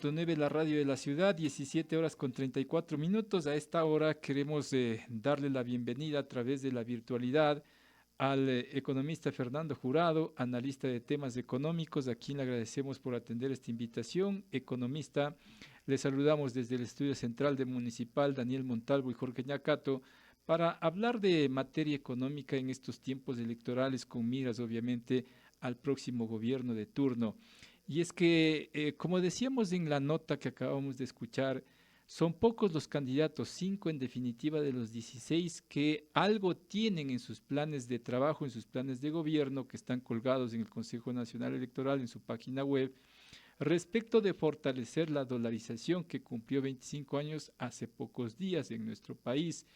9, la radio de la ciudad, 17 horas con 34 minutos. A esta hora queremos darle la bienvenida a través de la virtualidad al economista Fernando Jurado, analista de temas económicos, a quien le agradecemos por atender esta invitación. Economista, le saludamos desde el estudio central de Municipal, Daniel Montalvo y Jorge Ñacato, para hablar de materia económica en estos tiempos electorales, con miras obviamente al próximo gobierno de turno. Y es que, como decíamos en la nota que acabamos de escuchar, son pocos los candidatos, 5 en definitiva de los 16, que algo tienen en sus planes de trabajo, en sus planes de gobierno, que están colgados en el Consejo Nacional Electoral, en su página web, respecto de fortalecer la dolarización que cumplió 25 años hace pocos días en nuestro país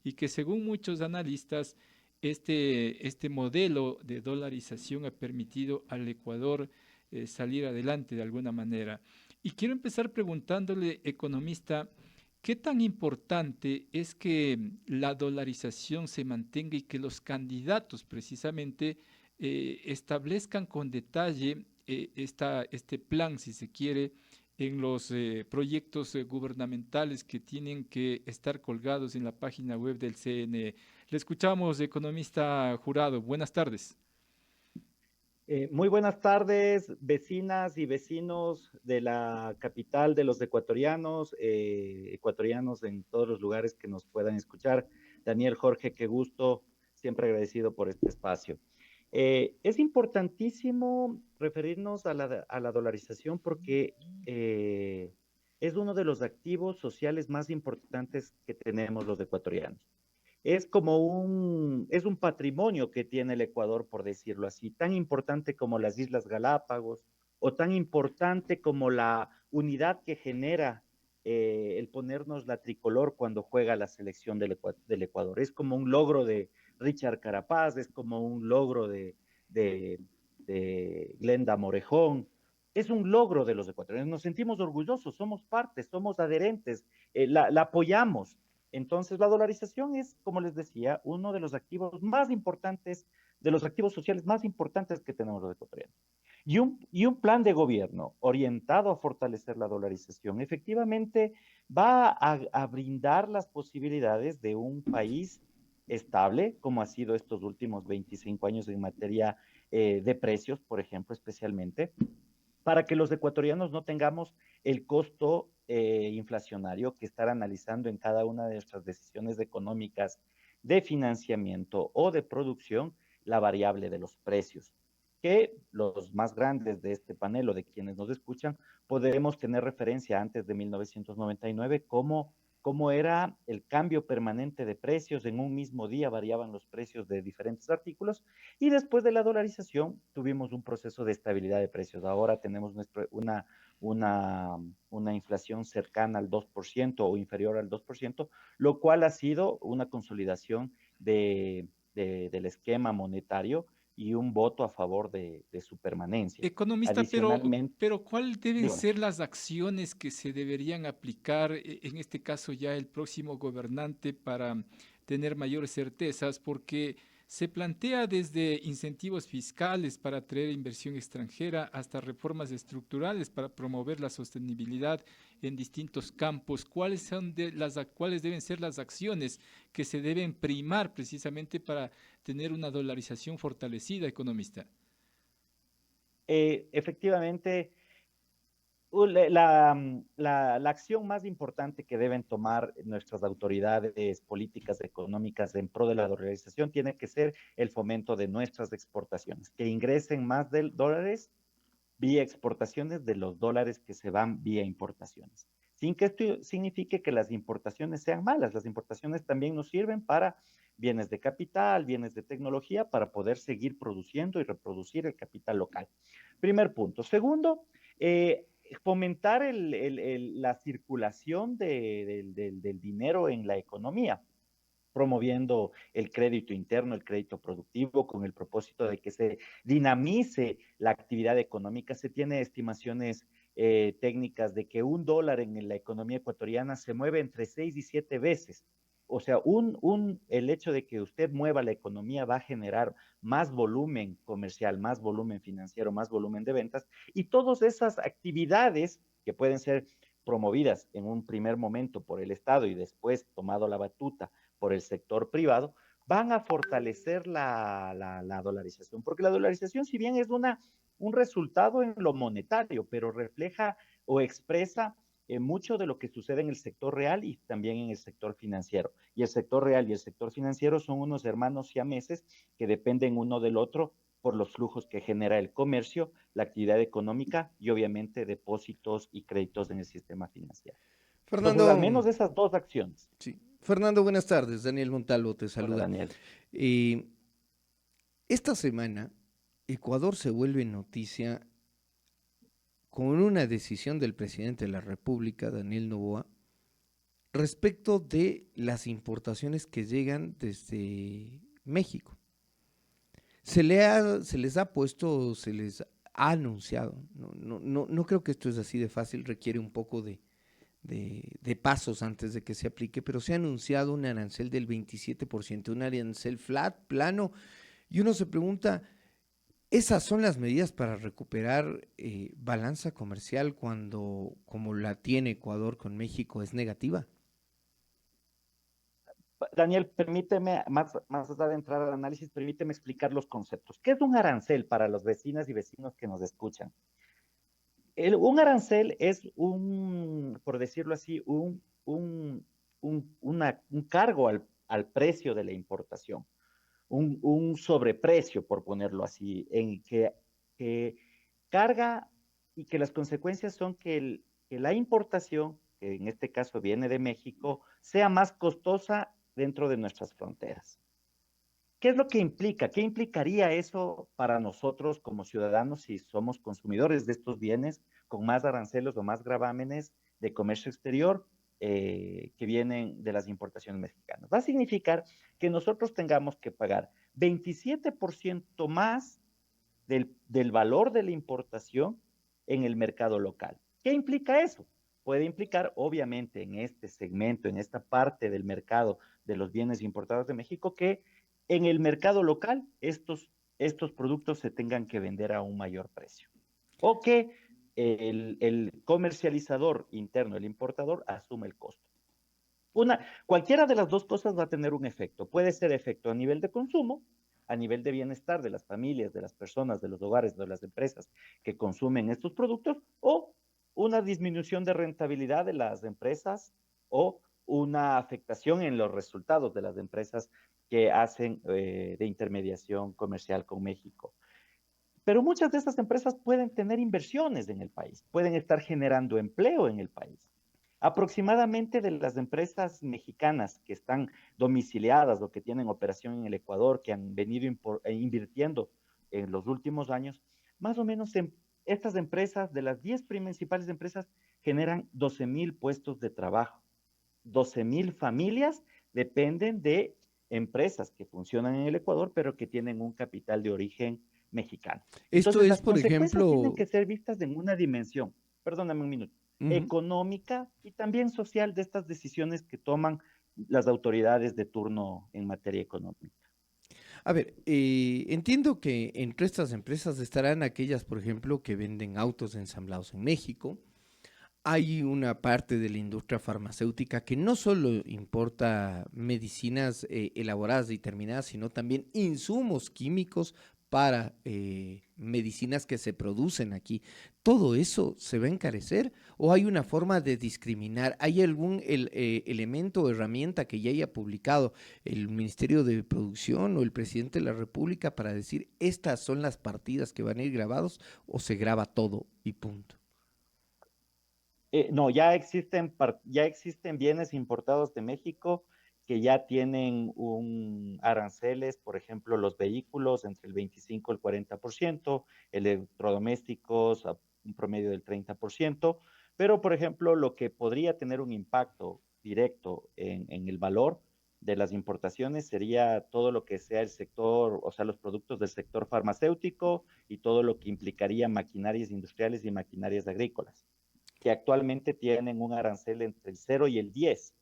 y que según muchos analistas, este modelo de dolarización ha permitido al Ecuador salir adelante de alguna manera. Y quiero empezar preguntándole, economista, ¿qué tan importante es que la dolarización se mantenga y que los candidatos precisamente establezcan con detalle este plan, si se quiere, en los proyectos gubernamentales que tienen que estar colgados en la página web del CNE? Le escuchamos, economista Jurado. Buenas tardes. Muy buenas tardes, vecinas y vecinos de la capital de los ecuatorianos, ecuatorianos en todos los lugares que nos puedan escuchar. Daniel, Jorge, qué gusto, siempre agradecido por este espacio. Es importantísimo referirnos a la dolarización porque es uno de los activos sociales más importantes que tenemos los ecuatorianos. Es un patrimonio que tiene el Ecuador, por decirlo así, tan importante como las Islas Galápagos o tan importante como la unidad que genera el ponernos la tricolor cuando juega la selección del Ecuador. Es como un logro de Richard Carapaz, es como un logro de, de Glenda Morejón. Es un logro de los ecuatorianos. Nos sentimos orgullosos, somos parte, somos adherentes, la apoyamos. Entonces, la dolarización es, como les decía, uno de los activos más importantes, de los activos sociales más importantes que tenemos los ecuatorianos. Y un plan de gobierno orientado a fortalecer la dolarización efectivamente va a brindar las posibilidades de un país estable, como ha sido estos últimos 25 años en materia de precios, por ejemplo, especialmente, para que los ecuatorianos no tengamos el costo inflacionario que estar analizando en cada una de nuestras decisiones económicas de financiamiento o de producción, la variable de los precios, que los más grandes de este panel o de quienes nos escuchan podremos tener referencia antes de 1999 como cómo era el cambio permanente de precios. En un mismo día variaban los precios de diferentes artículos y después de la dolarización tuvimos un proceso de estabilidad de precios. Ahora tenemos una, una inflación cercana al 2% o inferior al 2%, lo cual ha sido una consolidación del esquema monetario y un voto a favor de su permanencia. Economista, Adicionalmente, pero ¿cuáles deben dígame. ser las acciones que se deberían aplicar, en este caso ya el próximo gobernante, para tener mayores certezas? Porque se plantea desde incentivos fiscales para atraer inversión extranjera hasta reformas estructurales para promover la sostenibilidad en distintos campos. ¿Cuáles deben ser las acciones que se deben primar precisamente para tener una dolarización fortalecida, economista? Efectivamente, la acción más importante que deben tomar nuestras autoridades políticas económicas en pro de la dolarización tiene que ser el fomento de nuestras exportaciones, que ingresen más de dólares vía exportaciones de los dólares que se van vía importaciones. Sin que esto signifique que las importaciones sean malas, las importaciones también nos sirven para bienes de capital, bienes de tecnología, para poder seguir produciendo y reproducir el capital local. Primer punto. Segundo, fomentar la circulación del dinero en la economía, promoviendo el crédito interno, el crédito productivo, con el propósito de que se dinamice la actividad económica. Se tiene estimaciones técnicas de que un dólar en la economía ecuatoriana se mueve entre 6 y 7 veces. O sea, el hecho de que usted mueva la economía va a generar más volumen comercial, más volumen financiero, más volumen de ventas, y todas esas actividades que pueden ser promovidas en un primer momento por el Estado y después tomado la batuta por el sector privado, van a fortalecer la dolarización, porque la dolarización, si bien es un resultado en lo monetario, pero refleja o expresa mucho de lo que sucede en el sector real y también en el sector financiero. Y el sector real y el sector financiero son unos hermanos siameses que dependen uno del otro por los flujos que genera el comercio, la actividad económica y obviamente depósitos y créditos en el sistema financiero. Entonces, al Fernando, menos esas dos acciones. sí. Fernando, buenas tardes. Daniel Montalvo te Hola, saluda. Daniel. Eh, esta semana, Ecuador se vuelve noticia con una decisión del presidente de la República, Daniel Noboa, respecto de las importaciones que llegan desde México. Se les ha puesto, se les ha anunciado. No creo que esto es así de fácil, requiere un poco de pasos antes de que se aplique, pero se ha anunciado un arancel del 27%, un arancel flat, plano, y uno se pregunta, ¿esas son las medidas para recuperar balanza comercial cuando, como la tiene Ecuador con México, es negativa? Daniel, permíteme, más allá de entrar al análisis, permíteme explicar los conceptos. ¿Qué es un arancel para los vecinas y vecinos que nos escuchan? Un arancel es por decirlo así, un cargo al precio de la importación, un sobreprecio, por ponerlo así, que carga y que las consecuencias son que la importación, que en este caso viene de México, sea más costosa dentro de nuestras fronteras. ¿Qué es lo que implica? ¿Qué implicaría eso para nosotros como ciudadanos si somos consumidores de estos bienes con más aranceles o más gravámenes de comercio exterior que vienen de las importaciones mexicanas? Va a significar que nosotros tengamos que pagar 27% más del valor de la importación en el mercado local. ¿Qué implica eso? Puede implicar, obviamente, en este segmento, en esta parte del mercado de los bienes importados de México, que en el mercado local estos productos se tengan que vender a un mayor precio. O que el comercializador interno, el importador, asume el costo. Cualquiera de las dos cosas va a tener un efecto. Puede ser efecto a nivel de consumo, a nivel de bienestar de las familias, de las personas, de los hogares, de las empresas que consumen estos productos, o una disminución de rentabilidad de las empresas o una afectación en los resultados de las empresas que hacen de intermediación comercial con México. Pero muchas de estas empresas pueden tener inversiones en el país, pueden estar generando empleo en el país. Aproximadamente de las empresas mexicanas que están domiciliadas o que tienen operación en el Ecuador, que han venido invirtiendo en los últimos años, más o menos estas empresas, de las 10 principales empresas, generan 12,000 puestos de trabajo. 12,000 familias dependen de empresas que funcionan en el Ecuador, pero que tienen un capital de origen mexicano. Esto Entonces, es, las por consecuencias tienen ejemplo, que ser vistas en una dimensión, perdóname un minuto, económica y también social de estas decisiones que toman las autoridades de turno en materia económica. a ver, entiendo que entre estas empresas estarán aquellas, por ejemplo, que venden autos ensamblados en México. Hay una parte de la industria farmacéutica que no solo importa medicinas elaboradas y terminadas, sino también insumos químicos para medicinas que se producen aquí. ¿Todo eso se va a encarecer o hay una forma de discriminar? ¿Hay algún elemento o herramienta que ya haya publicado el Ministerio de Producción o el presidente de la República para decir estas son las partidas que van a ir grabados o se graba todo y punto? No, ya existen bienes importados de México que ya tienen un aranceles, por ejemplo, los vehículos entre el 25 y el 40%, electrodomésticos a un promedio del 30%, pero, por ejemplo, lo que podría tener un impacto directo en el valor de las importaciones sería todo lo que sea el sector, o sea, los productos del sector farmacéutico y todo lo que implicaría maquinarias industriales y maquinarias agrícolas que actualmente tienen un arancel entre el 0 y el 10.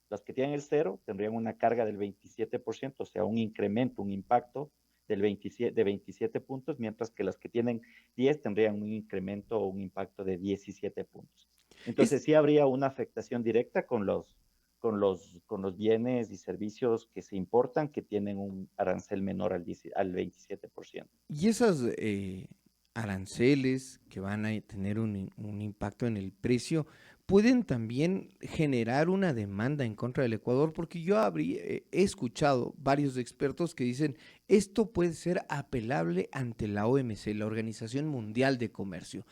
Los que tienen el 0 tendrían una carga del 27%, o sea, un incremento, un impacto de 27 puntos, mientras que los que tienen 10 tendrían un incremento o un impacto de 17 puntos. Es, Entonces sí habría una afectación directa con los bienes y servicios que se importan que tienen un arancel menor al 27%. y esas aranceles que van a tener un impacto en el precio pueden también generar una demanda en contra del Ecuador, porque he escuchado varios expertos que dicen esto puede ser apelable ante la OMC, la Organización Mundial de Comercio,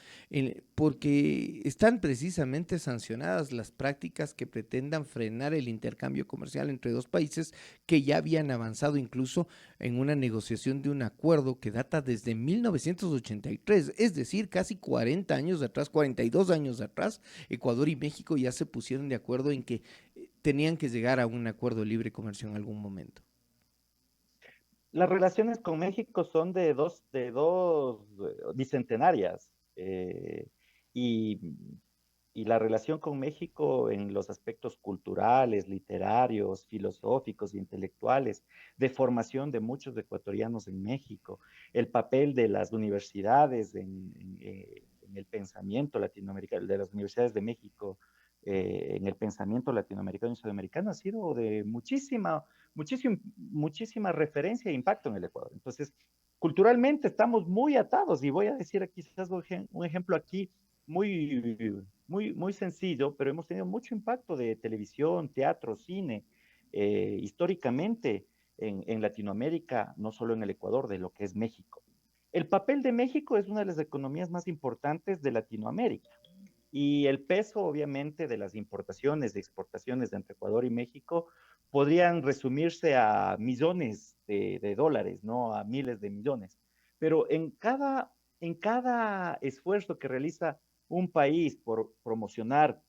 porque están precisamente sancionadas las prácticas que pretendan frenar el intercambio comercial entre dos países que ya habían avanzado incluso en una negociación de un acuerdo que data desde 1983, es decir, casi 40 años atrás, 42 años atrás. Ecuador y México ya se pusieron de acuerdo en que tenían que llegar a un acuerdo de libre comercio en algún momento. Las relaciones con México son de dos bicentenarias. Y, y la relación con México en los aspectos culturales, literarios, filosóficos, intelectuales, de formación de muchos ecuatorianos en México, el papel de las universidades en el pensamiento latinoamericano, de las universidades de México en el pensamiento latinoamericano y sudamericano ha sido de muchísima referencia e impacto en el Ecuador. Entonces, culturalmente estamos muy atados y voy a decir aquí quizás un ejemplo aquí muy sencillo, pero hemos tenido mucho impacto de televisión, teatro, cine, históricamente en Latinoamérica, no solo en el Ecuador, de lo que es México. El papel de México es una de las economías más importantes de Latinoamérica. Y el peso, obviamente, de las importaciones y exportaciones entre Ecuador y México podrían resumirse a millones de dólares, ¿no? A miles de millones. Pero en cada esfuerzo que realiza un país por promocionar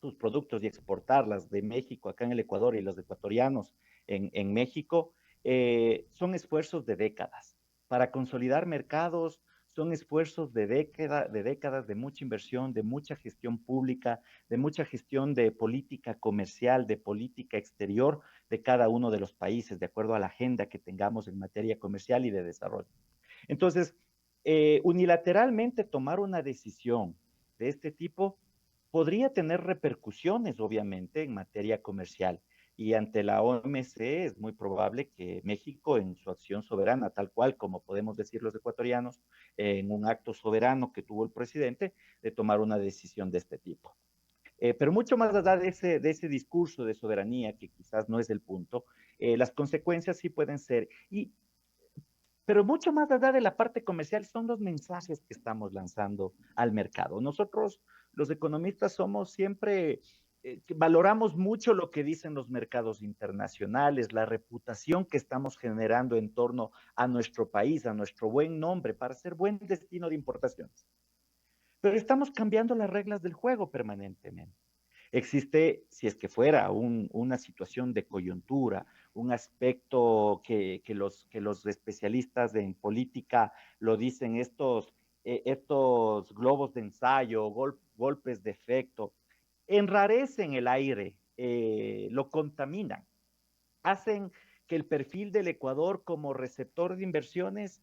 sus productos y exportarlas de México acá en el Ecuador y los ecuatorianos en México, son esfuerzos de décadas. Para consolidar mercados, son esfuerzos de décadas de mucha inversión, de mucha gestión pública, de mucha gestión de política comercial, de política exterior de cada uno de los países, de acuerdo a la agenda que tengamos en materia comercial y de desarrollo. Entonces, unilateralmente tomar una decisión de este tipo podría tener repercusiones, obviamente, en materia comercial. Y ante la OMC es muy probable que México, en su acción soberana, tal cual como podemos decir los ecuatorianos, en un acto soberano que tuvo el presidente, de tomar una decisión de este tipo. Pero mucho más allá de ese discurso de soberanía, que quizás no es el punto, las consecuencias sí pueden ser. Pero mucho más allá de la parte comercial son los mensajes que estamos lanzando al mercado. Nosotros, los economistas, somos siempre, valoramos mucho lo que dicen los mercados internacionales, la reputación que estamos generando en torno a nuestro país, a nuestro buen nombre, para ser buen destino de importaciones. Pero estamos cambiando las reglas del juego permanentemente. Existe, si es que fuera una situación de coyuntura, un aspecto que los especialistas en política lo dicen, estos globos de ensayo, golpes de efecto, enrarecen el aire, lo contaminan, hacen que el perfil del Ecuador como receptor de inversiones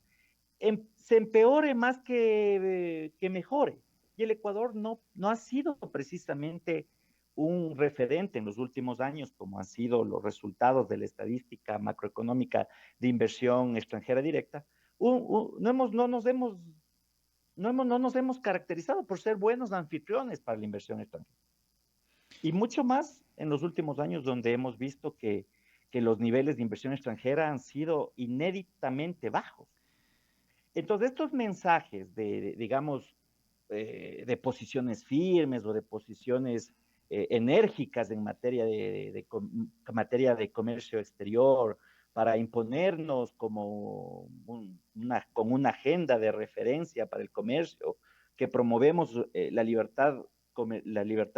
se empeore más que mejore. Y el Ecuador no ha sido precisamente un referente en los últimos años, como han sido los resultados de la estadística macroeconómica de inversión extranjera directa. No nos hemos caracterizado por ser buenos anfitriones para la inversión extranjera. Y mucho más en los últimos años, donde hemos visto que los niveles de inversión extranjera han sido inéditamente bajos. Entonces, estos mensajes digamos, de posiciones firmes o de posiciones enérgicas en materia de comercio exterior, para imponernos con una agenda de referencia para el comercio, que promovemos la libertad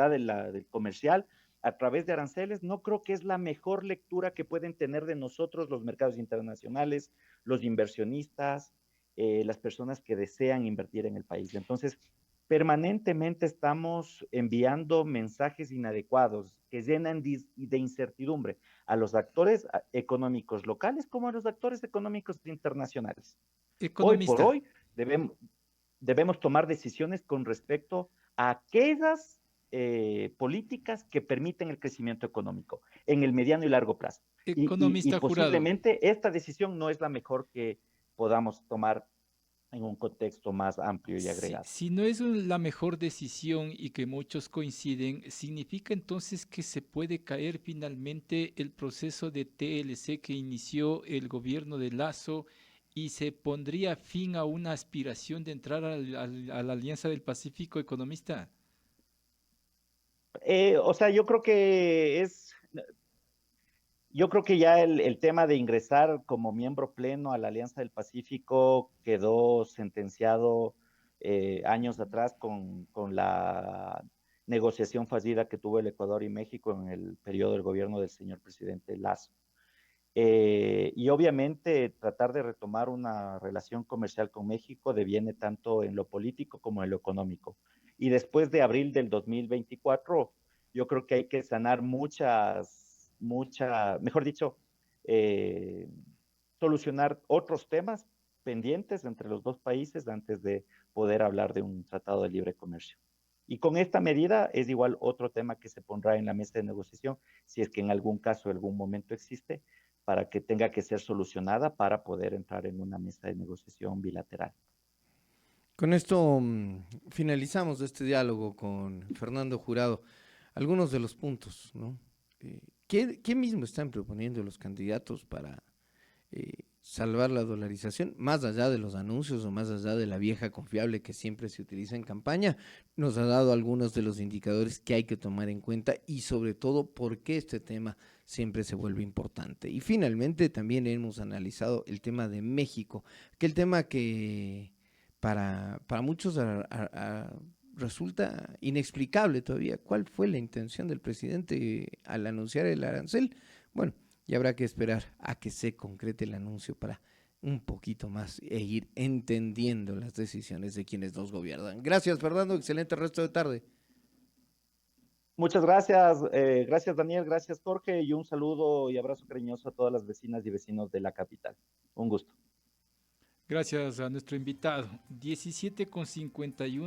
del comercial a través de aranceles, no creo que es la mejor lectura que pueden tener de nosotros los mercados internacionales, los inversionistas, las personas que desean invertir en el país. Entonces, permanentemente estamos enviando mensajes inadecuados que llenan de incertidumbre a los actores económicos locales como a los actores económicos internacionales. Hoy por Economista, hoy debemos tomar decisiones con respecto a aquellas políticas que permiten el crecimiento económico en el mediano y largo plazo. Y Economista Jurado, posiblemente esta decisión no es la mejor que podamos tomar en un contexto más amplio y si, agregado. si no es la mejor decisión y que muchos coinciden, ¿significa entonces que se puede caer finalmente el proceso de TLC que inició el gobierno de Lazo y se pondría fin a una aspiración de entrar a la Alianza del Pacífico Economista? O sea, yo creo que ya el tema de ingresar como miembro pleno a la Alianza del Pacífico quedó sentenciado años atrás con la negociación fallida que tuvo el Ecuador y México en el periodo del gobierno del señor presidente Lazo. Y obviamente tratar de retomar una relación comercial con México deviene tanto en lo político como en lo económico. Y después de abril del 2024, yo creo que hay que sanar mejor dicho, eh, solucionar otros temas pendientes entre los dos países antes de poder hablar de un tratado de libre comercio. Y con esta medida es igual otro tema que se pondrá en la mesa de negociación, si es que en algún caso, algún momento existe, para que tenga que ser solucionada para poder entrar en una mesa de negociación bilateral. Con esto finalizamos este diálogo con Fernando Jurado. Algunos de los puntos, ¿no? ¿Qué mismo están proponiendo los candidatos para salvar la dolarización? Más allá de los anuncios o más allá de la vieja confiable que siempre se utiliza en campaña, nos ha dado algunos de los indicadores que hay que tomar en cuenta y sobre todo por qué este tema siempre se vuelve importante. Y finalmente también hemos analizado el tema de México, que el tema que para muchos resulta inexplicable todavía. ¿Cuál fue la intención del presidente al anunciar el arancel? Bueno, y habrá que esperar a que se concrete el anuncio para un poquito más e ir entendiendo las decisiones de quienes nos gobiernan. Gracias, Fernando. Excelente resto de tarde. Muchas gracias Daniel, gracias Jorge y un saludo y abrazo cariñoso a todas las vecinas y vecinos de la capital. Un gusto. Gracias a nuestro invitado. 17:51.